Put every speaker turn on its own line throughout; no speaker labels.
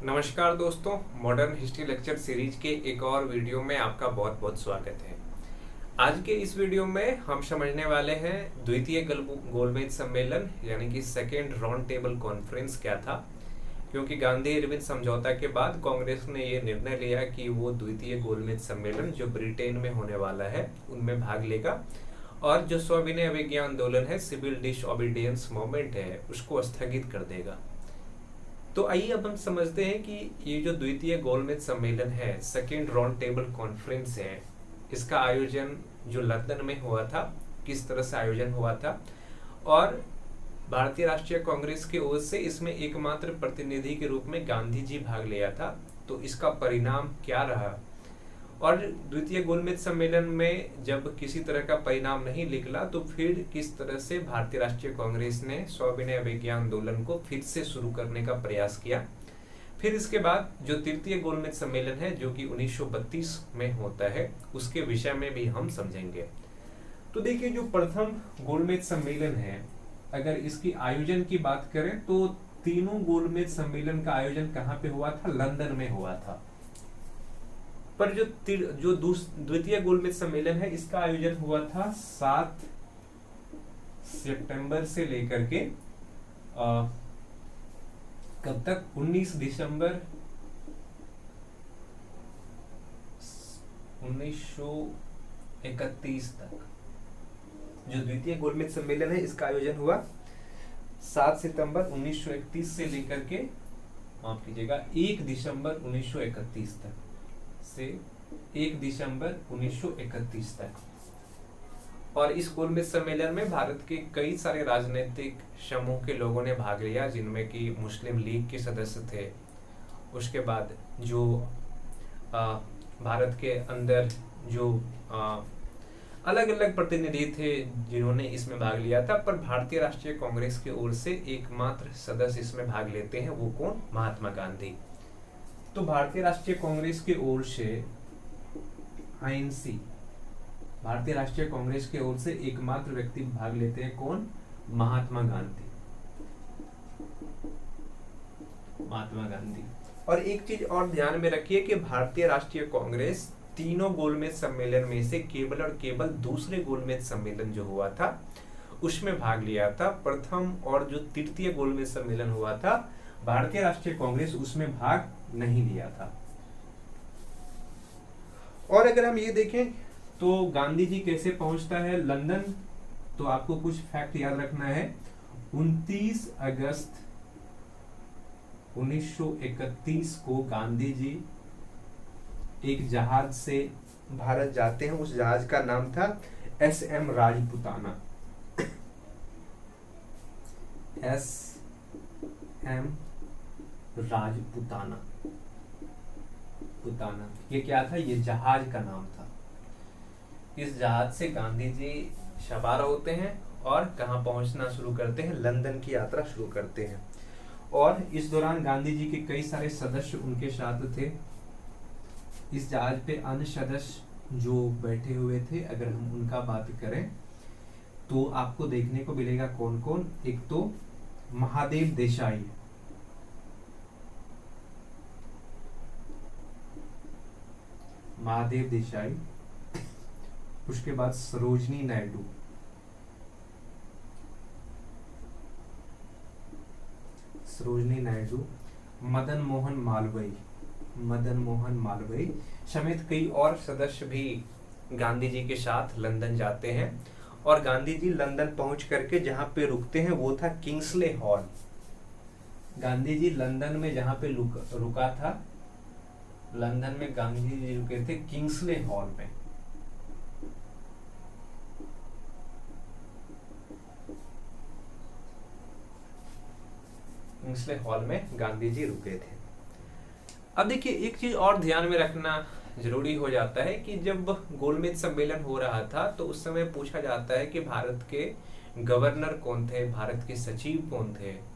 नमस्कार दोस्तों, modern history lecture series के एक और वीडियो में आपका बहुत बहुत स्वागत है। आज के इस वीडियो में हम समझने वाले हैं द्वितीय गोलमेज सम्मेलन यानी कि सेकेंड राउंड टेबल कॉन्फ्रेंस क्या था। क्योंकि गांधी इरविन समझौता के बाद कांग्रेस ने ये निर्णय लिया कि वो द्वितीय गोलमेज सम्मेलन जो ब्रिटेन में होने वाला है उनमें भाग लेगा और जो सविनय अवज्ञा आंदोलन है, सिविल डिसओबीडियंस मूवमेंट है, उसको स्थगित कर देगा। तो आइए अब हम समझते हैं कि ये जो द्वितीय गोलमेज सम्मेलन है, सेकेंड राउंड टेबल कॉन्फ्रेंस है, इसका आयोजन जो लंदन में हुआ था, किस तरह से आयोजन हुआ था और भारतीय राष्ट्रीय कांग्रेस की ओर से इसमें एकमात्र प्रतिनिधि के रूप में गांधी जी भाग लिया था। तो इसका परिणाम क्या रहा और द्वितीय गोलमेज सम्मेलन में जब किसी तरह का परिणाम नहीं निकला तो फिर किस तरह से भारतीय राष्ट्रीय कांग्रेस ने सविनय अवज्ञा आंदोलन को फिर से शुरू करने का प्रयास किया। फिर इसके बाद जो तृतीय गोलमेज सम्मेलन है जो कि 1932 में होता है, उसके विषय में भी हम समझेंगे। तो देखिए, जो प्रथम गोलमेज सम्मेलन है, अगर इसकी आयोजन की बात करें तो तीनों गोलमेज सम्मेलन का आयोजन कहाँ पे हुआ था? लंदन में हुआ था। पर जो द्वितीय गोलमेज सम्मेलन है, इसका आयोजन हुआ था 7 सितंबर से लेकर के कब तक? 19 दिसंबर 1931 तक। जो द्वितीय गोलमेज सम्मेलन है, इसका आयोजन हुआ 7 सितंबर 1931 से लेकर के, माफ कीजिएगा, 1 दिसंबर 1931 तक से 1 दिसंबर 1931 तक। और इस गोलमेज सम्मेलन में भारत के कई सारे राजनीतिक समूह के लोगों ने भाग लिया, जिनमें कि मुस्लिम लीग के सदस्य थे। उसके बाद जो भारत के अंदर जो अलग अलग प्रतिनिधि थे जिन्होंने इसमें भाग लिया था। पर भारतीय राष्ट्रीय कांग्रेस की ओर से एकमात्र सदस्य इसमें भाग लेते हैं, वो कौन? महात्मा गांधी। तो भारतीय राष्ट्रीय कांग्रेस की ओर से आईएनसी, भारतीय राष्ट्रीय कांग्रेस की ओर से एकमात्र व्यक्ति भाग लेते हैं, कौन? महात्मा गांधी। महात्मा गांधी। और एक चीज और ध्यान में रखिए कि भारतीय राष्ट्रीय कांग्रेस तीनों गोलमेज सम्मेलन में से केवल और केवल दूसरे गोलमेज सम्मेलन जो हुआ था उसमें भाग लिया था। प्रथम और जो तृतीय गोलमेज सम्मेलन हुआ था, भारतीय राष्ट्रीय कांग्रेस उसमें भाग नहीं लिया था। और अगर हम ये देखें तो गांधी जी कैसे पहुंचता है लंदन, तो आपको कुछ फैक्ट याद रखना है। 29 अगस्त 1931 को गांधी जी एक जहाज से भारत जाते हैं। उस जहाज का नाम था एसएम राजपुताना। एसएम राजपुताना। ये क्या था? ये जहाज का नाम था। इस जहाज से गांधी जी सवार होते हैं और कहां पहुंचना शुरू करते हैं? लंदन की यात्रा शुरू करते हैं। और इस दौरान गांधी जी के कई सारे सदस्य उनके साथ थे। इस जहाज पे अन्य सदस्य जो बैठे हुए थे, अगर हम उनका बात करें तो आपको देखने को मिलेगा कौन कौन। एक तो महादेव देसाई, महादेव देसाई, उसके बाद सरोजनी नायडू, सरोजनी नायडू, मदन मोहन मालवीय समेत कई और सदस्य भी गांधी जी के साथ लंदन जाते हैं। और गांधी जी लंदन पहुंच करके जहां पे रुकते हैं वो था Kingsley hall. Gandhi ji London में जहां पे रुका था, लंदन में गांधी जी रुके थे किंग्सले हॉल में। किंग्सले हॉल में गांधी जी रुके थे। अब देखिए, एक चीज और ध्यान में रखना जरूरी हो जाता है कि जब गोलमेज सम्मेलन हो रहा था तो उस समय पूछा जाता है कि भारत के गवर्नर कौन थे, भारत के सचिव कौन थे,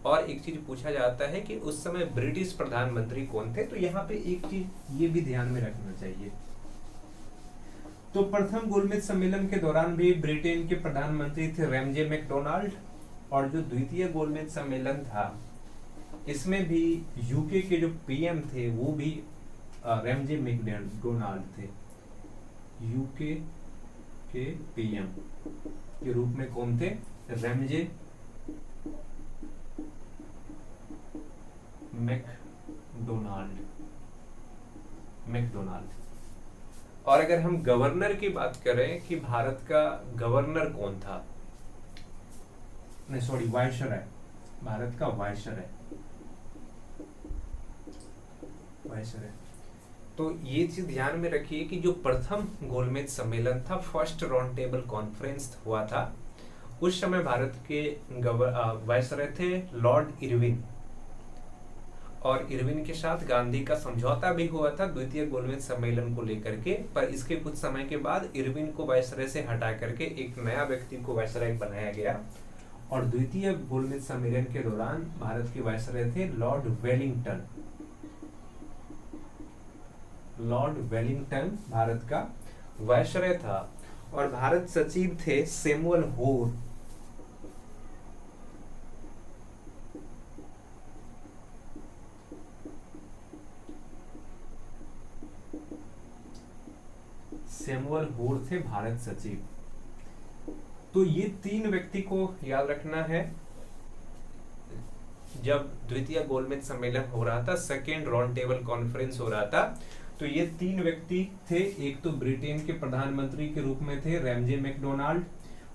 और एक चीज पूछा जाता है कि उस समय ब्रिटिश प्रधानमंत्री कौन थे। तो यहाँ पे एक चीज ये भी ध्यान में रखना चाहिए। तो प्रथम गोलमेज सम्मेलन के दौरान भी ब्रिटेन के प्रधानमंत्री थे रैमजे मैकडोनाल्ड, और जो द्वितीय गोलमेज सम्मेलन था इसमें भी यूके के जो पीएम थे वो भी रैमजे मैकडोनाल्ड थे। यूके के पीएम के रूप में कौन थे? Ramsay MacDonald. और अगर हम गवर्नर की बात करें कि भारत का गवर्नर कौन था, नहीं सॉरी वायसराय, भारत का वायसराय। तो ये चीज ध्यान में रखिए कि जो प्रथम गोलमेज सम्मेलन था, फर्स्ट राउंड टेबल कॉन्फ्रेंस हुआ था, उस समय भारत के वायसराय थे लॉर्ड इरविन, और इरविन के साथ गांधी का समझौता भी हुआ था द्वितीय गोलमेज सम्मेलन को लेकर के। पर इसके कुछ समय के बाद इरविन को वायसराय से हटा करके एक नया व्यक्ति को वायसराय बनाया गया, और द्वितीय गोलमेज सम्मेलन के दौरान भारत के वायसराय थे Lord Wellington. Lord Wellington Bharat का वायसराय था, और भारत सचिव थे सैमुअल होर। सैमुअल होर थे भारत सचिव। तो ये तीन व्यक्ति को याद रखना है जब द्वितीय गोलमेज सम्मेलन हो रहा था, सेकेंड राउंड टेबल कॉन्फ्रेंस हो रहा था। तो ये तीन व्यक्ति थे, एक तो ब्रिटेन के प्रधानमंत्री के रूप में थे रैमजे मैकडोनाल्ड,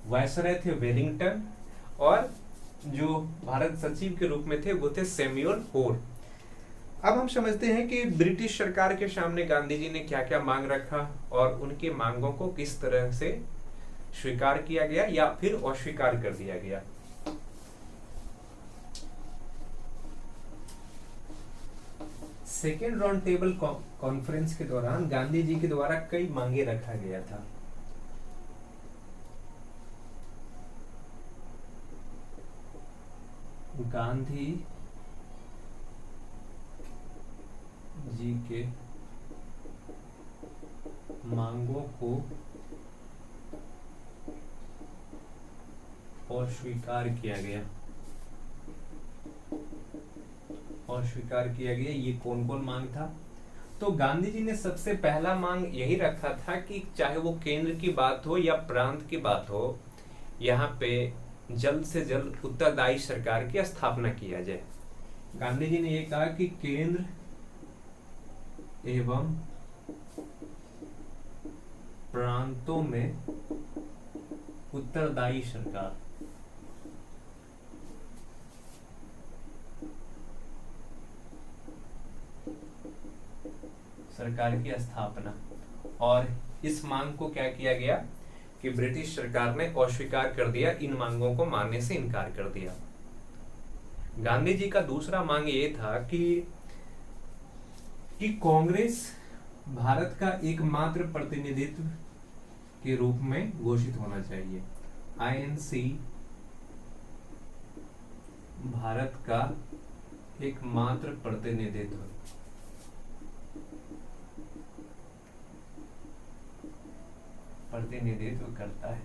वायसराय थे वेलिंगटन, और जो भारत सचिव के रूप में थे वो थे सैमुअल होर। अब हम समझते हैं कि ब्रिटिश सरकार के सामने गांधी जी ने क्या क्या मांग रखा, और उनके मांगों को किस तरह से स्वीकार किया गया या फिर अस्वीकार कर दिया गया। सेकेंड राउंड टेबल कॉन्फ्रेंस के दौरान गांधी जी के द्वारा कई मांगे रखा गया था। गांधी जी के मांगों को अस्वीकार किया गया। अस्वीकार किया गया। ये कौन कौन मांग था? तो गांधी जी ने सबसे पहला मांग यही रखा था कि चाहे वो केंद्र की बात हो या प्रांत की बात हो, यहाँ पे जल्द से जल्द उत्तरदायी सरकार की स्थापना किया जाए। गांधी जी ने ये कहा कि केंद्र एवं प्रांतों में उत्तरदायी सरकार, सरकार की स्थापना। और इस मांग को क्या किया गया कि ब्रिटिश सरकार ने अस्वीकार कर दिया, इन मांगों को मानने से इनकार कर दिया। गांधी जी का दूसरा मांग ये था कि कांग्रेस भारत का एकमात्र प्रतिनिधित्व के रूप में घोषित होना चाहिए। आईएनसी भारत का एकमात्र प्रतिनिधित्व करता है।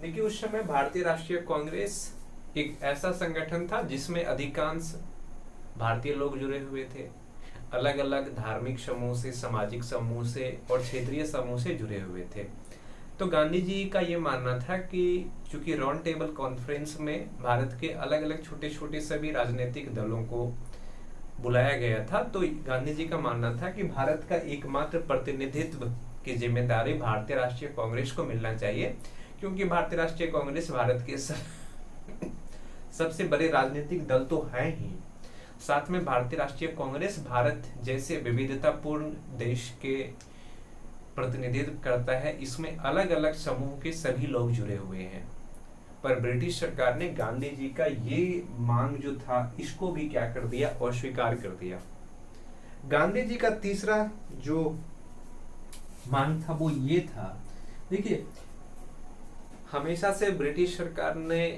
देखिए, उस समय भारतीय राष्ट्रीय कांग्रेस एक ऐसा संगठन था जिसमें अधिकांश भारतीय लोग जुड़े हुए थे, अलग अलग धार्मिक समूह से, सामाजिक समूह से और क्षेत्रीय समूह से जुड़े हुए थे। तो गांधी जी का ये मानना था कि चूंकि राउंड टेबल कॉन्फ्रेंस में भारत के अलग अलग छोटे छोटे सभी राजनीतिक दलों को बुलाया गया था, तो गांधी जी का मानना था कि भारत का एकमात्र प्रतिनिधित्व की जिम्मेदारी भारतीय राष्ट्रीय कांग्रेस को मिलना चाहिए, क्योंकि भारतीय राष्ट्रीय कांग्रेस भारत के सबसे बड़े राजनीतिक दल तो है ही। साथ में भारतीय राष्ट्रीय कांग्रेस भारत जैसे विविधतापूर्ण देश के प्रतिनिधित्व करता है, इसमें अलग अलग समूह के सभी लोग जुड़े हुए हैं। पर ब्रिटिश सरकार ने गांधी जी का ये मांग जो था, इसको भी क्या कर दिया, अस्वीकार कर दिया। गांधी जी का तीसरा जो मांग था वो ये था, देखिए हमेशा से ब्रिटिश सरकार ने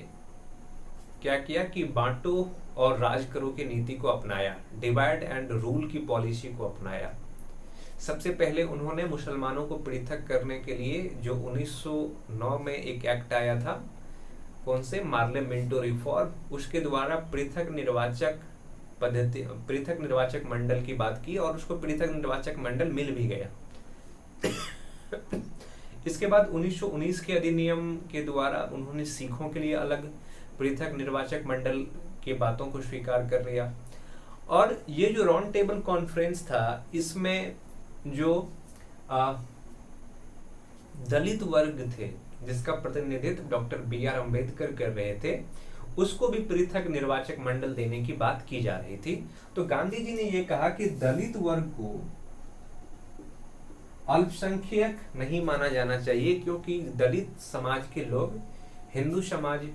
क्या किया कि बांटो और राज करो की नीति को अपनाया, डिवाइड एंड रूल की पॉलिसी को अपनाया। सबसे पहले उन्होंने मुसलमानों को पृथक करने के लिए जो 1909 में एक एक्ट आया था, कौन से पार्लियामेंटो रिफॉर्म, उसके द्वारा पृथक निर्वाचक मंडल की बात की और उसको पृथक निर्वाचक मंडल मिल भी गया। इसके बाद 1919 के अधिनियम के द्वारा उन्होंने सिखों के लिए अलग पृथक निर्वाचक मंडल की बातों को स्वीकार कर लिया। और ये जो राउंड टेबल कॉन्फ्रेंस था, इसमें जो दलित वर्ग थे जिसका प्रतिनिधित्व डॉक्टर B.R. अम्बेडकर कर रहे थे, उसको भी पृथक निर्वाचक मंडल देने की बात की जा रही थी। तो गांधी जी ने यह कहा कि दलित वर्ग को अल्पसंख्यक नहीं माना जाना चाहिए, क्योंकि दलित समाज के लोग हिंदू समाज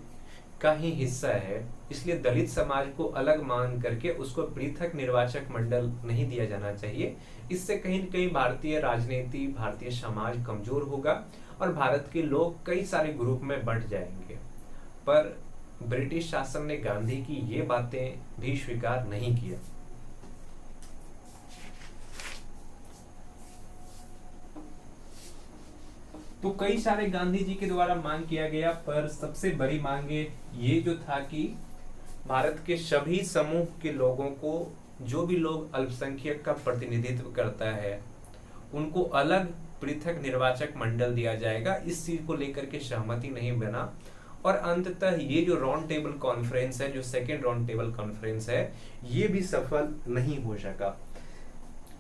का ही हिस्सा है, इसलिए दलित समाज को अलग मान करके उसको पृथक निर्वाचक मंडल नहीं दिया जाना चाहिए। इससे कहीं न कहीं भारतीय राजनीति, भारतीय समाज कमजोर होगा और भारत के लोग कई सारे ग्रुप में बंट जाएंगे। पर ब्रिटिश शासन ने गांधी की ये बातें भी स्वीकार नहीं किया। तो कई सारे गांधी जी के द्वारा मांग किया गया, पर सबसे बड़ी मांगे ये जो था कि भारत के सभी समूह के लोगों को, जो भी लोग अल्पसंख्यक का प्रतिनिधित्व करता है, उनको अलग पृथक निर्वाचक मंडल दिया जाएगा। इस चीज को लेकर के सहमति नहीं बना और अंततः ये जो राउंड टेबल कॉन्फ्रेंस है, जो सेकेंड राउंड टेबल कॉन्फ्रेंस है, ये भी सफल नहीं हो सका।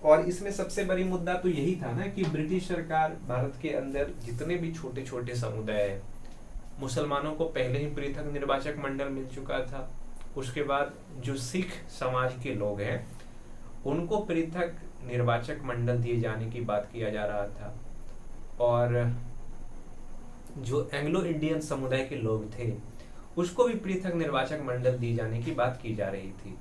और इसमें सबसे बड़ी मुद्दा तो यही था ना कि ब्रिटिश सरकार भारत के अंदर जितने भी छोटे छोटे समुदाय है, मुसलमानों को पहले ही पृथक निर्वाचक मंडल मिल चुका था। उसके बाद जो सिख समाज के लोग हैं, उनको पृथक निर्वाचक मंडल दिए जाने की बात किया जा रहा था। और जो एंग्लो इंडियन समुदाय के लोग थे, उसको भी पृथक निर्वाचक मंडल दिए जाने की बात की जा रही थी।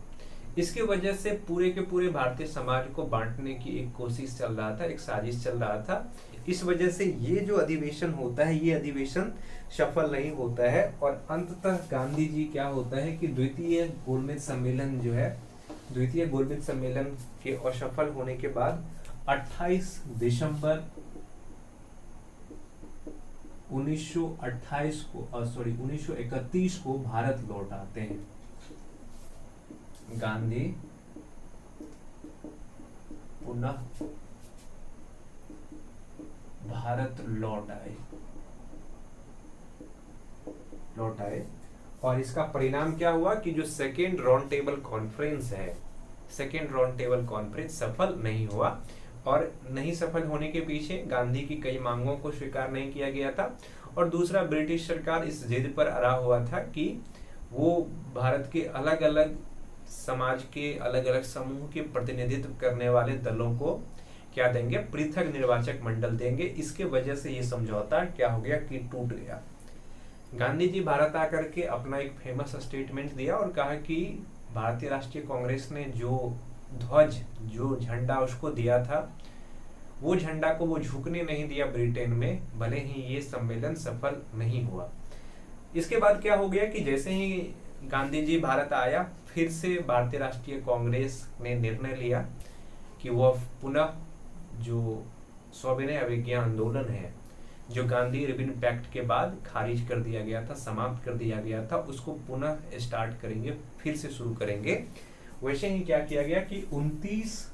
इसकी वजह से पूरे के पूरे भारतीय समाज को बांटने की एक कोशिश चल रहा था, एक साजिश चल रहा था। इस वजह से ये जो अधिवेशन होता है, ये अधिवेशन सफल नहीं होता है। और अंततः गांधी जी क्या होता है कि द्वितीय गोलमेज सम्मेलन जो है, द्वितीय गोलमेज सम्मेलन के असफल होने के बाद 28 दिसंबर 1931 को भारत लौट आते हैं। गांधी पुनः भारत लौट आए और इसका परिणाम क्या हुआ कि जो सेकेंड राउंड टेबल कॉन्फ्रेंस है, सेकेंड राउंड टेबल कॉन्फ्रेंस सफल नहीं हुआ। और नहीं सफल होने के पीछे गांधी की कई मांगों को स्वीकार नहीं किया गया था, और दूसरा ब्रिटिश सरकार इस जिद पर अड़ा हुआ था कि वो भारत के अलग अलग समाज के अलग अलग समूह के प्रतिनिधित्व करने वाले दलों को क्या देंगे, पृथक निर्वाचक मंडल देंगे। इसके वजह से ये समझौता क्या हो गया कि टूट गया। गांधी जी भारत आकर के अपना एक फेमस स्टेटमेंट दिया और कहा कि भारतीय राष्ट्रीय कांग्रेस ने जो ध्वज, जो झंडा उसको दिया था, वो झंडा को वो झुकने नहीं दिया ब्रिटेन में, भले ही ये सम्मेलन सफल नहीं हुआ। इसके बाद क्या हो गया कि जैसे ही गांधी जी भारत आया, फिर से भारतीय राष्ट्रीय कांग्रेस ने निर्णय लिया कि वह पुनः जो सविनय अवज्ञा आंदोलन है, जो गांधी इरविन पैक्ट के बाद खारिज कर दिया गया था, समाप्त कर दिया गया था, उसको पुनः स्टार्ट करेंगे, फिर से शुरू करेंगे। वैसे ही क्या किया गया कि 29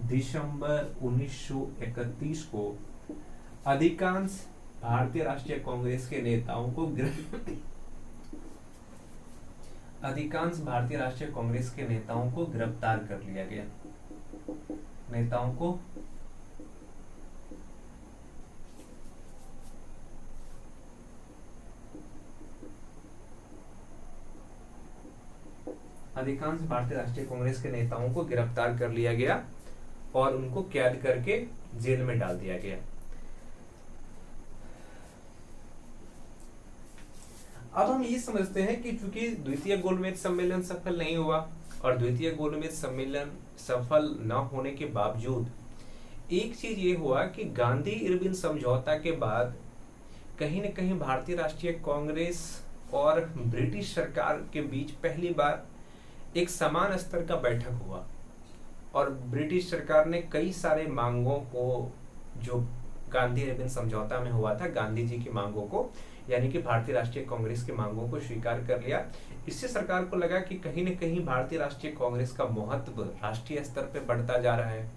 दिसंबर 1931 को अधिकांश भारतीय राष्ट्रीय कांग्रेस के नेताओं को गिरफ्तार कर लिया गया। नेताओं को अधिकांश भारतीय राष्ट्रीय कांग्रेस के नेताओं को गिरफ्तार कर लिया गया और उनको कैद करके जेल में डाल दिया गया। अब हम ये समझते हैं कि चूंकि द्वितीय गोलमेज सम्मेलन सफल नहीं हुआ और द्वितीय गोलमेज सम्मेलन सफल न होने के बावजूद एक चीज ये हुआ कि गांधी इरविन समझौता के बाद कहीं न कहीं भारतीय राष्ट्रीय कांग्रेस और ब्रिटिश सरकार के बीच पहली बार एक समान स्तर का बैठक हुआ और ब्रिटिश सरकार ने कई सारे मांगों को, जो गांधी इरविन समझौता में हुआ था, गांधी जी की मांगों को यानी कि भारतीय राष्ट्रीय कांग्रेस की मांगों को स्वीकार कर लिया। इससे सरकार को लगा कि कहीं न कहीं भारतीय राष्ट्रीय कांग्रेस का महत्व राष्ट्रीय स्तर पर बढ़ता जा रहा है।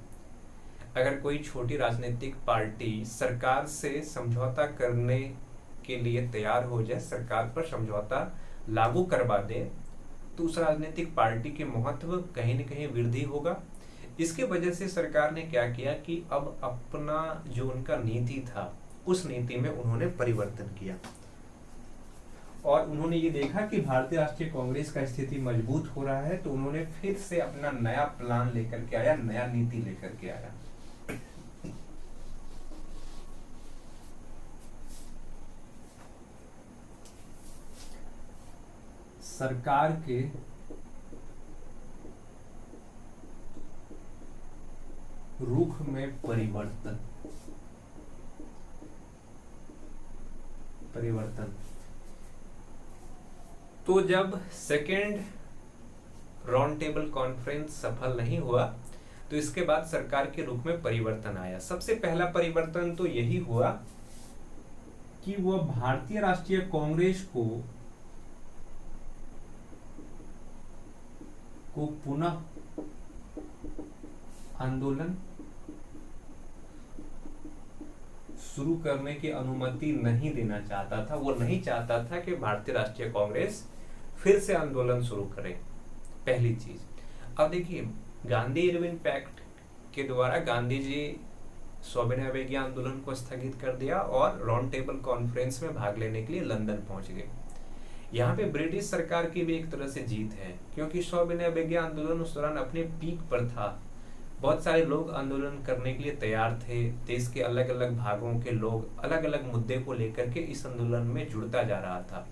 अगर कोई छोटी राजनीतिक पार्टी सरकार से समझौता करने के लिए तैयार हो जाए, सरकार पर समझौता लागू करवा दे, तो उस राजनीतिक पार्टी के महत्व कहीं न कहीं वृद्धि होगा। इसके वजह से सरकार ने क्या किया कि अब अपना जो उनका नीति था उस नीति में उन्होंने परिवर्तन किया और उन्होंने ये देखा कि भारतीय राष्ट्रीय कांग्रेस का स्थिति मजबूत हो रहा है, तो उन्होंने फिर से अपना नया प्लान लेकर के आया, नया नीति लेकर के आया। सरकार के रुख में परिवर्तन तो जब सेकेंड राउंड टेबल कॉन्फ्रेंस सफल नहीं हुआ, तो इसके बाद सरकार के रुख में परिवर्तन आया। सबसे पहला परिवर्तन तो यही हुआ कि वह भारतीय राष्ट्रीय कांग्रेस को पुनः आंदोलन शुरू करने की अनुमति नहीं देना चाहता था। वो नहीं चाहता था कि भारतीय राष्ट्रीय कांग्रेस फिर से आंदोलन शुरू करे, पहली चीज। अब देखिए, गांधी इरविन पैक्ट के द्वारा गांधी जी सविनय अवज्ञा आंदोलन को स्थगित कर दिया और राउंड टेबल कॉन्फ्रेंस में भाग लेने के लिए लंदन पहुंच गए। यहाँ पे ब्रिटिश सरकार की भी एक तरह से जीत है, क्योंकि सविनय अवज्ञा आंदोलन उस दौरान अपने पीक पर था। बहुत सारे लोग आंदोलन करने के लिए तैयार थे। देश के अलग अलग भागों के लोग अलग अलग मुद्दे को लेकर के इस आंदोलन में जुड़ता जा रहा था।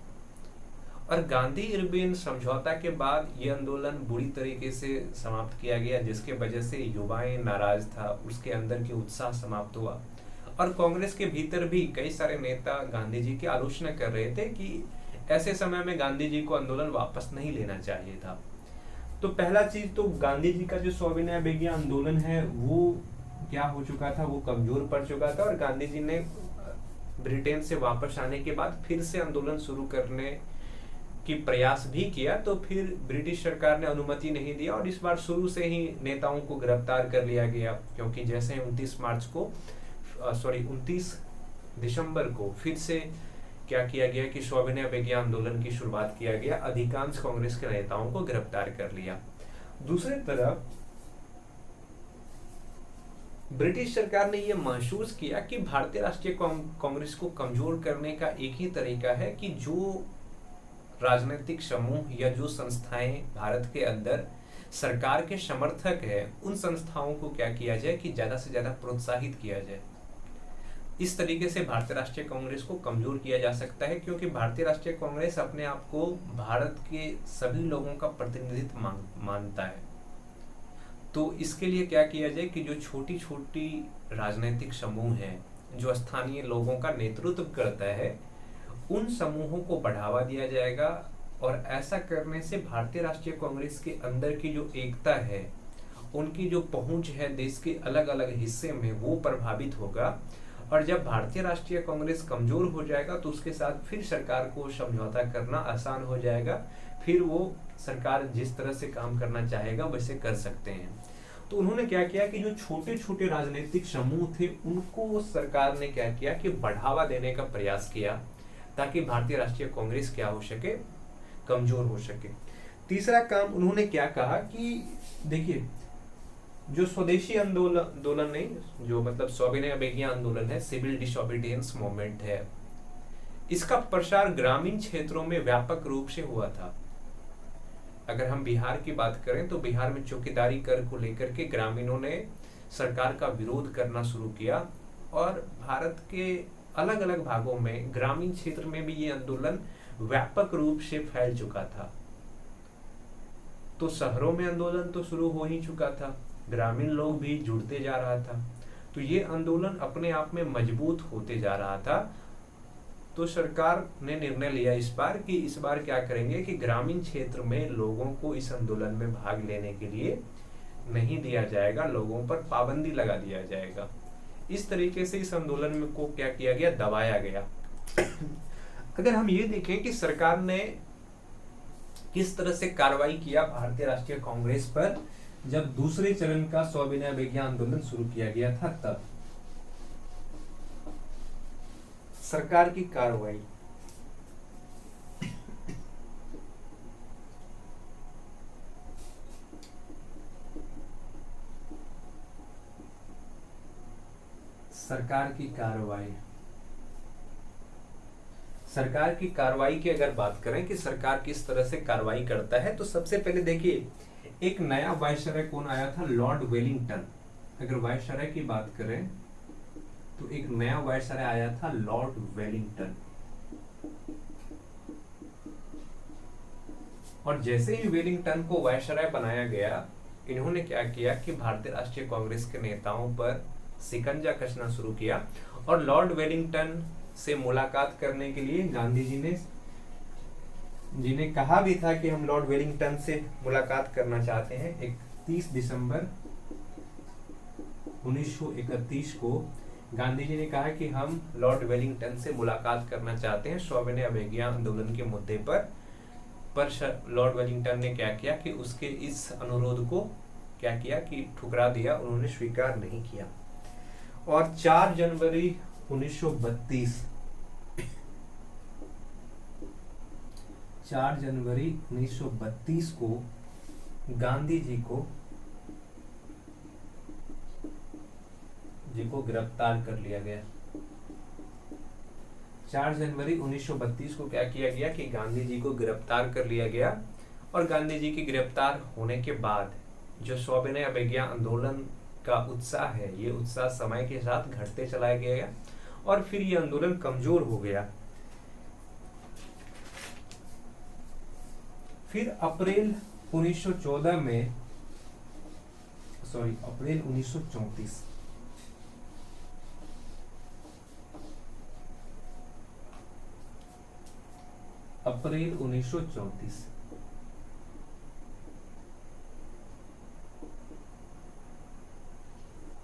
और गांधी इरविन समझौता के बाद ये आंदोलन बुरी तरीके से समाप्त किया गया, जिसके वजह से युवाएं नाराज था, उसके अंदर की उत्साह समाप्त हुआ। और कांग्रेस के भीतर भी कई सारे नेता गांधी जी की आलोचना कर रहे थे कि ऐसे समय में गांधी जी को आंदोलन वापस नहीं लेना चाहिए था। तो पहला चीज तो गांधी जी का जो सविनय अवज्ञा आंदोलन है वो क्या हो चुका था, वो कमजोर पड़ चुका था। और गांधी जी ने ब्रिटेन से वापस आने के बाद फिर से आंदोलन शुरू करने की प्रयास भी किया, तो फिर ब्रिटिश सरकार ने अनुमति नहीं दिया और इस बार शुरू से ही नेताओं को गिरफ्तार कर लिया गया। क्योंकि जैसे 29 दिसंबर को फिर से क्या किया गया कि सविनय अवज्ञा आंदोलन की शुरुआत किया गया, अधिकांश कांग्रेस के नेताओं को गिरफ्तार कर लिया। दूसरी तरफ ब्रिटिश सरकार ने यह महसूस किया कि भारतीय राष्ट्रीय कांग्रेस को कमजोर करने का एक ही तरीका है कि जो राजनीतिक समूह या जो संस्थाएं भारत के अंदर सरकार के समर्थक है, उन संस्थाओं को क्या किया जाए कि ज्यादा से ज्यादा प्रोत्साहित किया जाए। इस तरीके से भारतीय राष्ट्रीय कांग्रेस को कमजोर किया जा सकता है, क्योंकि भारतीय राष्ट्रीय कांग्रेस अपने आप को भारत के सभी लोगों का प्रतिनिधित्व मानता है। तो इसके लिए क्या किया जाए कि जो छोटी छोटी राजनीतिक समूह हैं, जो स्थानीय लोगों का नेतृत्व करता है, उन समूहों को बढ़ावा दिया जाएगा। और ऐसा करने से भारतीय राष्ट्रीय कांग्रेस के अंदर की जो एकता है, उनकी जो पहुंच है देश के अलग अलग हिस्से में, वो प्रभावित होगा। और जब भारतीय राष्ट्रीय कांग्रेस कमजोर हो जाएगा तो उसके साथ फिर सरकार को समझौता करना आसान हो जाएगा। फिर वो सरकार जिस तरह से काम करना चाहेगा वैसे कर सकते हैं। तो उन्होंने क्या किया कि जो छोटे छोटे राजनीतिक समूह थे, उनको सरकार ने क्या किया कि बढ़ावा देने का प्रयास किया, ताकि भारतीय राष्ट्रीय कांग्रेस क्या हो सके, कमजोर हो सके। तीसरा काम उन्होंने क्या कहा कि देखिए, जो स्वदेशी आंदोलन नहीं, जो मतलब सविनय अवज्ञा आंदोलन है, सिविल डिसोबीडियंस मूवमेंट है, इसका प्रसार ग्रामीण क्षेत्रों में व्यापक रूप से हुआ था। अगर हम बिहार की बात करें तो बिहार में चौकीदारी कर को लेकर के ग्रामीणों ने सरकार का विरोध करना शुरू किया। और भारत के अलग अलग भागों में, ग्रामीण क्षेत्र में भी ये आंदोलन व्यापक रूप से फैल चुका था। तो शहरों में आंदोलन तो शुरू हो ही चुका था, ग्रामीण लोग भी जुड़ते जा रहा था, तो ये आंदोलन अपने आप में मजबूत होते जा रहा था। तो सरकार ने निर्णय लिया इस बार क्या करेंगे कि ग्रामीण क्षेत्र में लोगों को इस आंदोलन में भाग लेने के लिए नहीं दिया जाएगा, लोगों पर पाबंदी लगा दिया जाएगा। इस तरीके से इस आंदोलन में को क्या किया गया, दबाया गया। अगर हम ये देखें कि सरकार ने किस तरह से कार्रवाई किया भारतीय राष्ट्रीय कांग्रेस पर जब दूसरे चरण का सविनय अवज्ञा आंदोलन शुरू किया गया था, तब सरकार की कार्रवाई। सरकार की कार्रवाई की अगर बात करें कि सरकार किस तरह से कार्रवाई करता है, तो सबसे पहले देखिए एक नया वायसराय कौन आया था, लॉर्ड वेलिंगटन। अगर वायसराय की बात करें तो एक नया वायसराय आया था लॉर्ड वेलिंगटन। और जैसे ही वेलिंगटन को वायसराय बनाया गया, इन्होंने क्या किया कि भारतीय राष्ट्रीय कांग्रेस के नेताओं पर शिकंजा कसना शुरू किया और लॉर्ड वेलिंगटन से मुलाकात करने के लिए गांधी जी ने जिन्हें कहा भी था कि हम लॉर्ड वेलिंगटन से मुलाकात करना चाहते हैं। 31 दिसंबर 1931 को गांधी जी ने कहा कि हम लॉर्ड वेलिंगटन से मुलाकात करना चाहते हैं सविनय अवज्ञा आंदोलन के मुद्दे पर लॉर्ड वेलिंगटन ने क्या किया कि उसके इस अनुरोध को क्या किया कि ठुकरा दिया, उन्होंने स्वीकार नहीं किया। और 4 जनवरी 1932 को गांधी जी को गिरफ्तार कर लिया गया। 4 जनवरी 1932 को क्या किया गया कि गांधी जी को गिरफ्तार कर लिया गया। और गांधी जी के गिरफ्तार होने के बाद जो सविनय अवज्ञा आंदोलन का उत्साह है, ये उत्साह समय के साथ घटते चला गया और फिर ये आंदोलन कमजोर हो गया। फिर अप्रैल 1934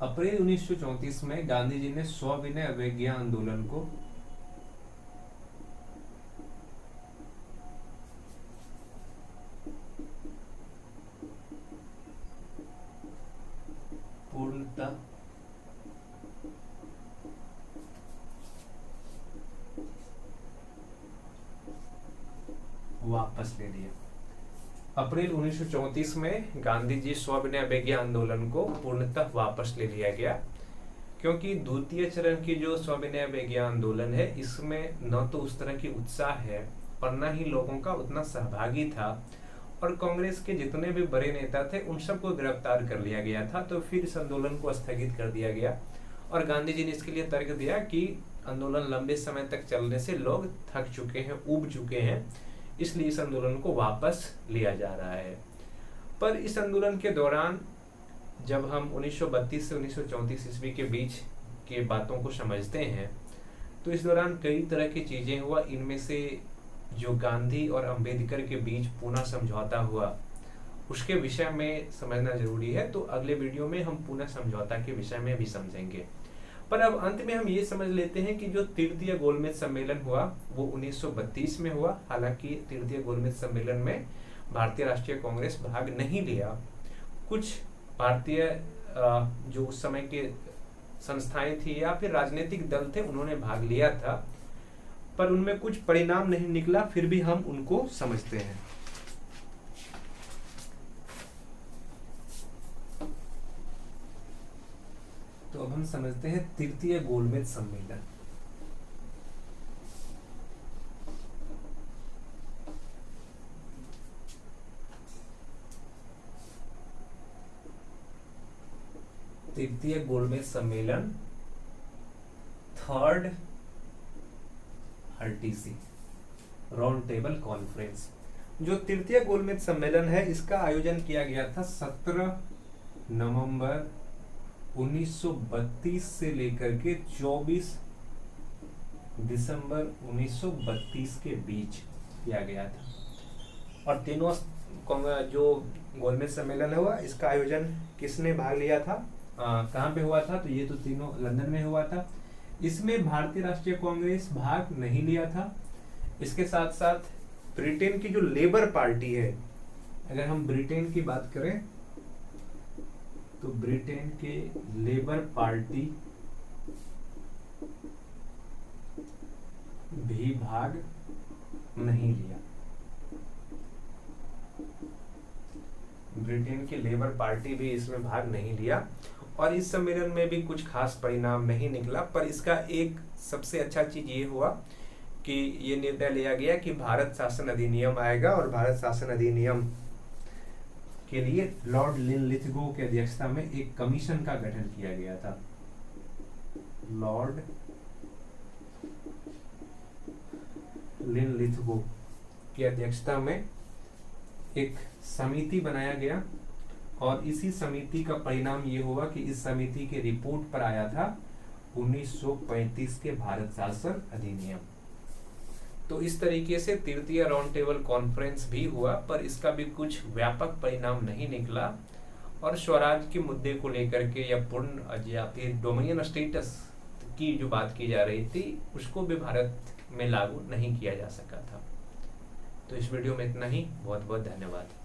अप्रैल 1934 में गांधी जी ने सविनय अवज्ञा आंदोलन को पूर्णतः वापस ले लिया। अप्रैल 1934 में गांधी जी सविनय अवज्ञा आंदोलन को पूर्णतः वापस ले लिया गया, क्योंकि द्वितीय चरण की जो सविनय अवज्ञा आंदोलन है, इसमें न तो उस तरह की उत्साह है और न ही लोगों का उतना सहभागी था और कांग्रेस के जितने भी बड़े नेता थे उन सबको गिरफ्तार कर लिया गया था। तो फिर इस आंदोलन को स्थगित कर दिया गया और गांधी जी ने इसके लिए तर्क दिया कि आंदोलन लंबे समय तक चलने से लोग थक चुके हैं, ऊब चुके हैं, इसलिए इस आंदोलन को वापस लिया जा रहा है। पर इस आंदोलन के दौरान जब हम 1932 से 1934 ईस्वी के बीच के बातों को समझते हैं, तो इस दौरान कई तरह की चीजें हुआ। इनमें से जो गांधी और अंबेडकर के बीच पूना समझौता हुआ, उसके विषय में समझना जरूरी है। तो अगले वीडियो में हम पूना समझौता के विषय में भी समझेंगे। पर अब अंत में हम ये समझ लेते हैं कि जो तृतीय गोलमेज सम्मेलन हुआ वो 1932 में हुआ। हालांकि तृतीय गोलमेज सम्मेलन में भारतीय राष्ट्रीय कांग्रेस भाग नहीं लिया। कुछ भारतीय जो उस समय के संस्थाएं थी या फिर राजनीतिक दल थे, उन्होंने भाग लिया था, पर उनमें कुछ परिणाम नहीं निकला। फिर भी हम उनको समझते हैं। तो अब हम समझते हैं तृतीय गोलमेज सम्मेलन। तृतीय गोलमेज सम्मेलन, third RTC round table conference. जो तृतीय गोलमेज सम्मेलन है, इसका आयोजन किया गया था 17 नवंबर 1932 से लेकर के 24 दिसंबर 1932 के बीच किया गया था। और तीनों जो गोलमेज सम्मेलन हुआ, इसका आयोजन किसने भाग लिया था, कहाँ पे हुआ था? तो ये तो तीनों लंदन में हुआ था। इसमें भारतीय राष्ट्रीय कांग्रेस भाग नहीं लिया था। इसके साथ साथ ब्रिटेन की जो लेबर पार्टी है, अगर हम ब्रिटेन की बात करें तो ब्रिटेन के लेबर पार्टी भी भाग नहीं लिया। ब्रिटेन की लेबर पार्टी भी इसमें भाग नहीं लिया और इस सम्मेलन में भी कुछ खास परिणाम नहीं निकला। पर इसका एक सबसे अच्छा चीज ये हुआ कि ये निर्णय लिया गया कि भारत शासन अधिनियम आएगा और भारत शासन अधिनियम के लिए लॉर्ड लिनलिथगो की अध्यक्षता में एक कमीशन का गठन किया गया था। लॉर्ड लिनलिथगो की अध्यक्षता में एक समिति बनाया गया और इसी समिति का परिणाम ये हुआ कि इस समिति के रिपोर्ट पर आया था 1935 के भारत शासन अधिनियम। तो इस तरीके से तृतीय राउंड टेबल कॉन्फ्रेंस भी हुआ, पर इसका भी कुछ व्यापक परिणाम नहीं निकला और स्वराज के मुद्दे को लेकर के या पूर्ण या फिर डोमिनियन स्टेटस की जो बात की जा रही थी उसको भी भारत में लागू नहीं किया जा सका था। तो इस वीडियो में इतना ही। बहुत बहुत धन्यवाद।